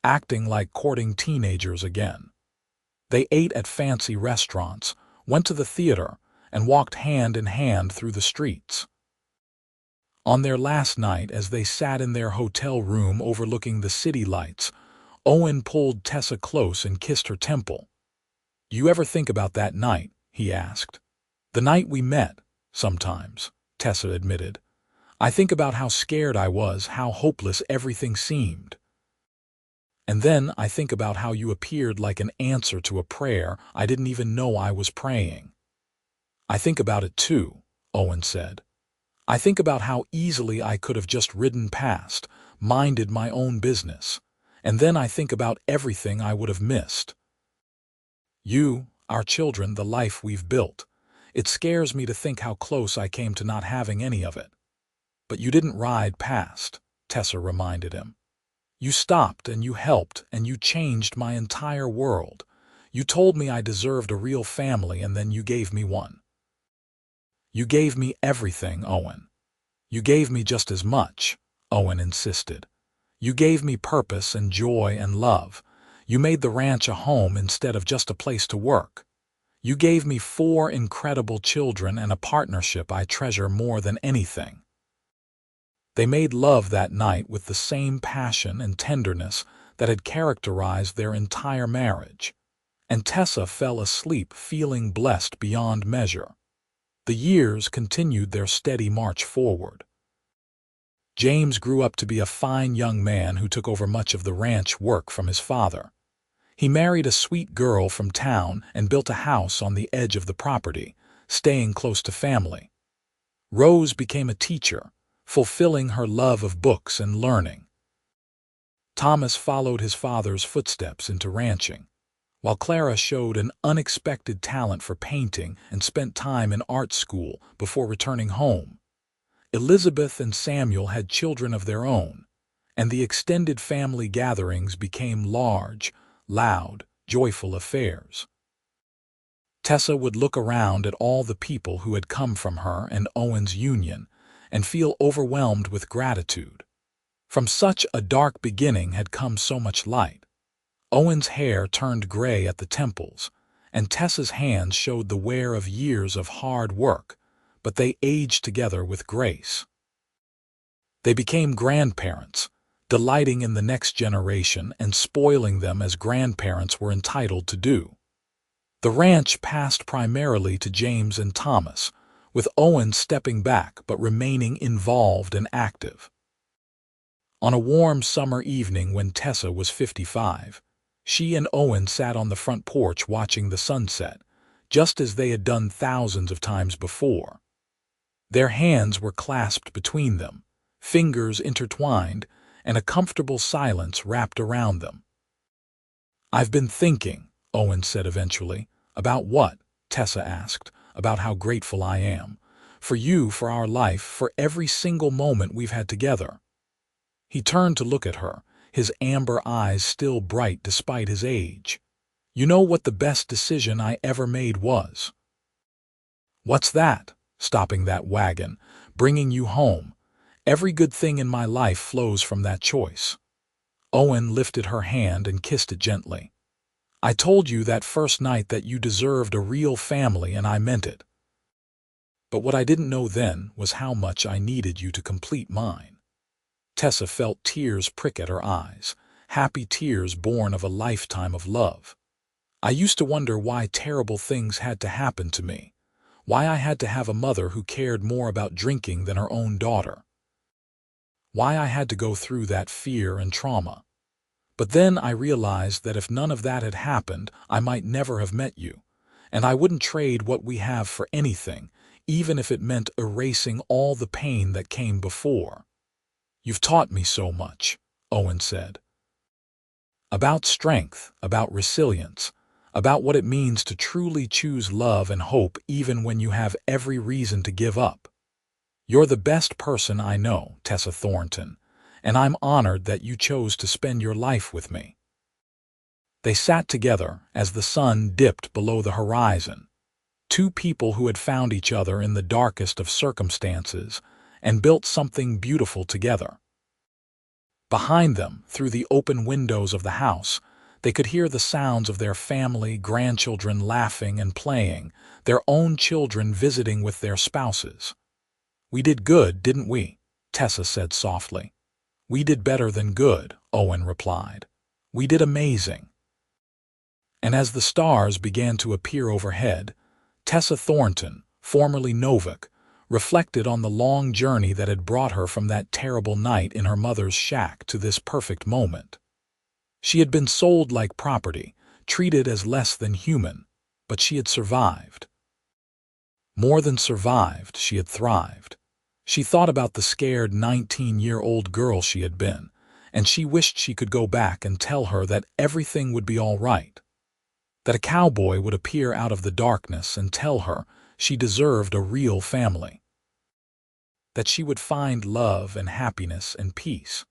acting like courting teenagers again. They ate at fancy restaurants, went to the theater, and walked hand in hand through the streets. On their last night, as they sat in their hotel room overlooking the city lights, Owen pulled Tessa close and kissed her temple. "You ever think about that night?" he asked. "The night we met, sometimes," Tessa admitted. "I think about how scared I was, how hopeless everything seemed. And then I think about how you appeared like an answer to a prayer I didn't even know I was praying." "I think about it too," Owen said. "I think about how easily I could have just ridden past, minded my own business, and then I think about everything I would have missed. You, our children, the life we've built. It scares me to think how close I came to not having any of it. But you didn't ride past. Tessa reminded him. You stopped and you helped and you changed my entire world. You told me I deserved a real family and then you gave me one. You gave me everything, Owen. You gave me just as much, Owen insisted. You gave me purpose and joy and love. You made the ranch a home instead of just a place to work. You gave me 4 incredible children and a partnership I treasure more than anything. They made love that night with the same passion and tenderness that had characterized their entire marriage, and Tessa fell asleep feeling blessed beyond measure. The years continued their steady march forward. James grew up to be a fine young man who took over much of the ranch work from his father. He married a sweet girl from town and built a house on the edge of the property, staying close to family. Rose became a teacher, fulfilling her love of books and learning. Thomas followed his father's footsteps into ranching, while Clara showed an unexpected talent for painting and spent time in art school before returning home. Elizabeth and Samuel had children of their own, and the extended family gatherings became large, loud, joyful affairs. Tessa would look around at all the people who had come from her and Owen's union and feel overwhelmed with gratitude. From such a dark beginning had come so much light. Owen's hair turned gray at the temples, and Tessa's hands showed the wear of years of hard work, but they aged together with grace. They became grandparents, delighting in the next generation and spoiling them as grandparents were entitled to do. The ranch passed primarily to James and Thomas, with Owen stepping back but remaining involved and active. On a warm summer evening when Tessa was 55, she and Owen sat on the front porch watching the sunset, just as they had done thousands of times before. Their hands were clasped between them, fingers intertwined, and a comfortable silence wrapped around them. "I've been thinking," Owen said eventually. "About what?" Tessa asked. "About how grateful I am. For you, for our life, for every single moment we've had together." He turned to look at her, his amber eyes still bright despite his age. "You know what the best decision I ever made was?" "What's that?" "Stopping that wagon, bringing you home. Every good thing in my life flows from that choice." Owen lifted her hand and kissed it gently. "I told you that first night that you deserved a real family, and I meant it. But what I didn't know then was how much I needed you to complete mine." Tessa felt tears prick at her eyes, happy tears born of a lifetime of love. "I used to wonder why terrible things had to happen to me, why I had to have a mother who cared more about drinking than her own daughter, why I had to go through that fear and trauma. But then I realized that if none of that had happened, I might never have met you, and I wouldn't trade what we have for anything, even if it meant erasing all the pain that came before." "You've taught me so much," Owen said. "About strength, about resilience, about what it means to truly choose love and hope even when you have every reason to give up. You're the best person I know, Tessa Thornton, and I'm honored that you chose to spend your life with me." They sat together as the sun dipped below the horizon, two people who had found each other in the darkest of circumstances and built something beautiful together. Behind them, through the open windows of the house, they could hear the sounds of their family, grandchildren laughing and playing, their own children visiting with their spouses. "We did good, didn't we?" Tessa said softly. "We did better than good," Owen replied. "We did amazing." And as the stars began to appear overhead, Tessa Thornton, formerly Novak, reflected on the long journey that had brought her from that terrible night in her mother's shack to this perfect moment. She had been sold like property, treated as less than human, but she had survived. More than survived, she had thrived. She thought about the scared 19-year-old girl she had been, and she wished she could go back and tell her that everything would be all right, that a cowboy would appear out of the darkness and tell her she deserved a real family. that she would find love and happiness and peace,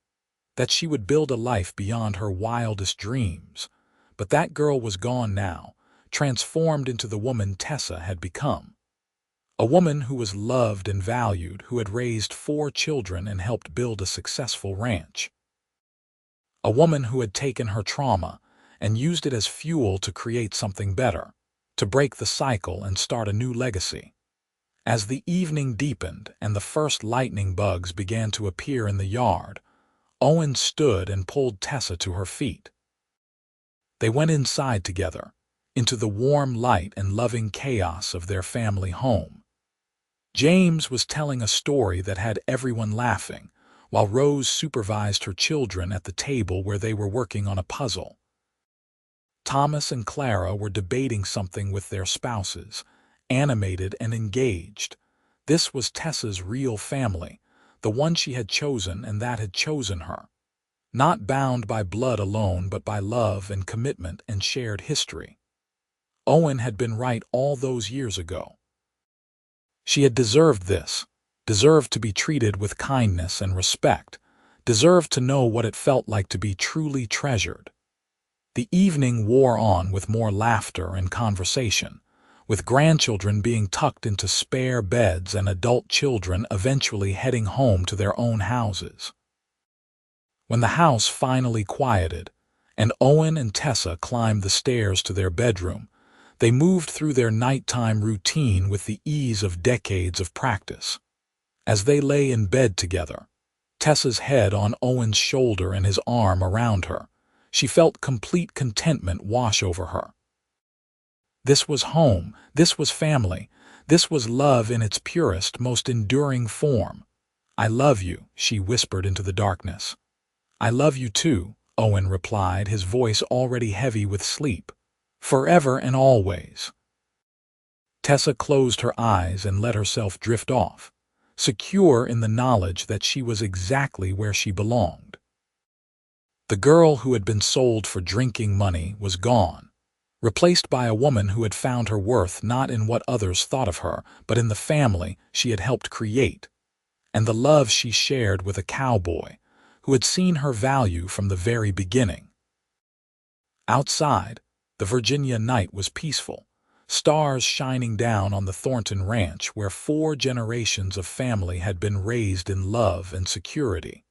that she would build a life beyond her wildest dreams. But that girl was gone now, transformed into the woman Tessa had become. A woman who was loved and valued, who had raised 4 children and helped build a successful ranch. A woman who had taken her trauma and used it as fuel to create something better, to break the cycle and start a new legacy. As the evening deepened and the first lightning bugs began to appear in the yard, Owen stood and pulled Tessa to her feet. They went inside together, into the warm light and loving chaos of their family home. James was telling a story that had everyone laughing, while Rose supervised her children at the table where they were working on a puzzle. Thomas and Clara were debating something with their spouses, animated and engaged. This was Tessa's real family, the one she had chosen and that had chosen her. Not bound by blood alone, but by love and commitment and shared history. Owen had been right all those years ago. She had deserved this, deserved to be treated with kindness and respect, deserved to know what it felt like to be truly treasured. The evening wore on with more laughter and conversation, with grandchildren being tucked into spare beds and adult children eventually heading home to their own houses. When the house finally quieted, and Owen and Tessa climbed the stairs to their bedroom, they moved through their nighttime routine with the ease of decades of practice. As they lay in bed together, Tessa's head on Owen's shoulder and his arm around her, she felt complete contentment wash over her. This was home, this was family, this was love in its purest, most enduring form. "I love you," she whispered into the darkness. "I love you too," Owen replied, his voice already heavy with sleep. "Forever and always." Tessa closed her eyes and let herself drift off, secure in the knowledge that she was exactly where she belonged. The girl who had been sold for drinking money was gone, replaced by a woman who had found her worth not in what others thought of her, but in the family she had helped create, and the love she shared with a cowboy who had seen her value from the very beginning. Outside, the Virginia night was peaceful, stars shining down on the Thornton ranch where 4 generations of family had been raised in love and security.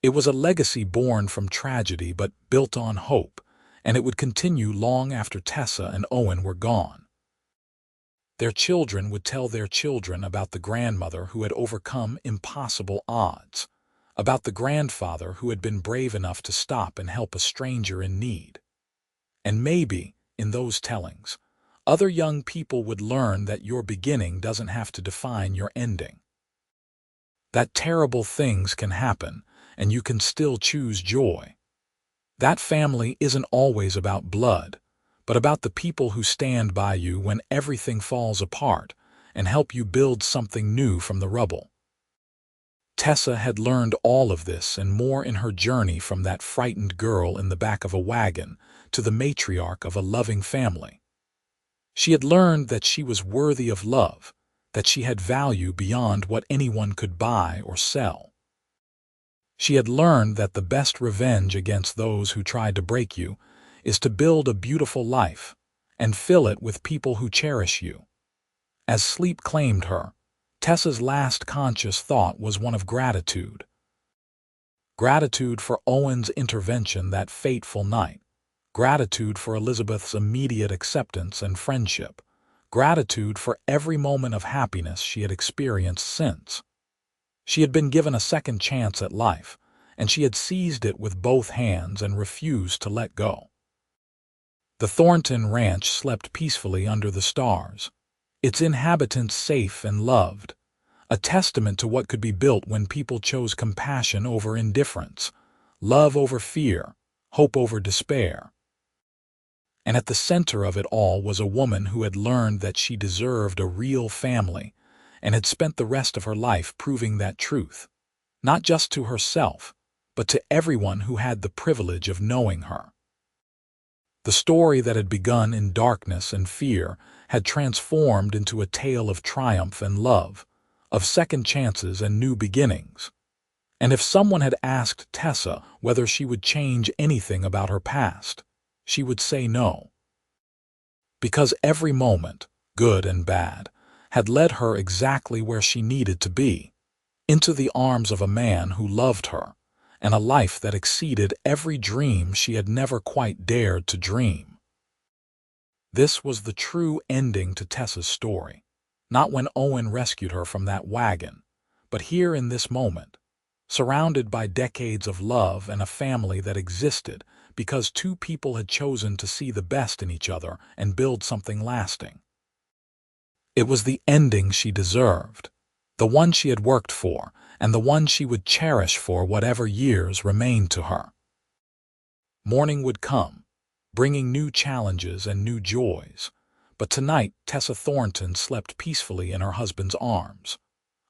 It was a legacy born from tragedy but built on hope, and it would continue long after Tessa and Owen were gone. Their children would tell their children about the grandmother who had overcome impossible odds, about the grandfather who had been brave enough to stop and help a stranger in need. And maybe, in those tellings, other young people would learn that your beginning doesn't have to define your ending. That terrible things can happen, and you can still choose joy. That family isn't always about blood, but about the people who stand by you when everything falls apart and help you build something new from the rubble. Tessa had learned all of this and more in her journey from that frightened girl in the back of a wagon to the matriarch of a loving family. She had learned that she was worthy of love, that she had value beyond what anyone could buy or sell. She had learned that the best revenge against those who tried to break you is to build a beautiful life and fill it with people who cherish you. As sleep claimed her, Tessa's last conscious thought was one of gratitude. Gratitude for Owen's intervention that fateful night, gratitude for Elizabeth's immediate acceptance and friendship, gratitude for every moment of happiness she had experienced since. She had been given a second chance at life, and she had seized it with both hands and refused to let go. The Thornton Ranch slept peacefully under the stars, its inhabitants safe and loved, a testament to what could be built when people chose compassion over indifference, love over fear, hope over despair. And at the center of it all was a woman who had learned that she deserved a real family and had spent the rest of her life proving that truth, not just to herself, but to everyone who had the privilege of knowing her. The story that had begun in darkness and fear had transformed into a tale of triumph and love, of second chances and new beginnings. And if someone had asked Tessa whether she would change anything about her past, she would say no. Because every moment, good and bad, had led her exactly where she needed to be, into the arms of a man who loved her, and a life that exceeded every dream she had never quite dared to dream. This was the true ending to Tessa's story, not when Owen rescued her from that wagon, but here in this moment, surrounded by decades of love and a family that existed because two people had chosen to see the best in each other and build something lasting. It was the ending she deserved, the one she had worked for, and the one she would cherish for whatever years remained to her. Morning would come, bringing new challenges and new joys, but tonight Tessa Thornton slept peacefully in her husband's arms,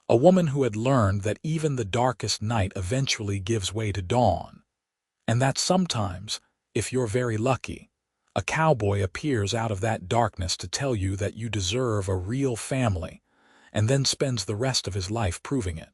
a woman who had learned that even the darkest night eventually gives way to dawn, and that sometimes, if you're very lucky, a cowboy appears out of that darkness to tell you that you deserve a real family, and then spends the rest of his life proving it.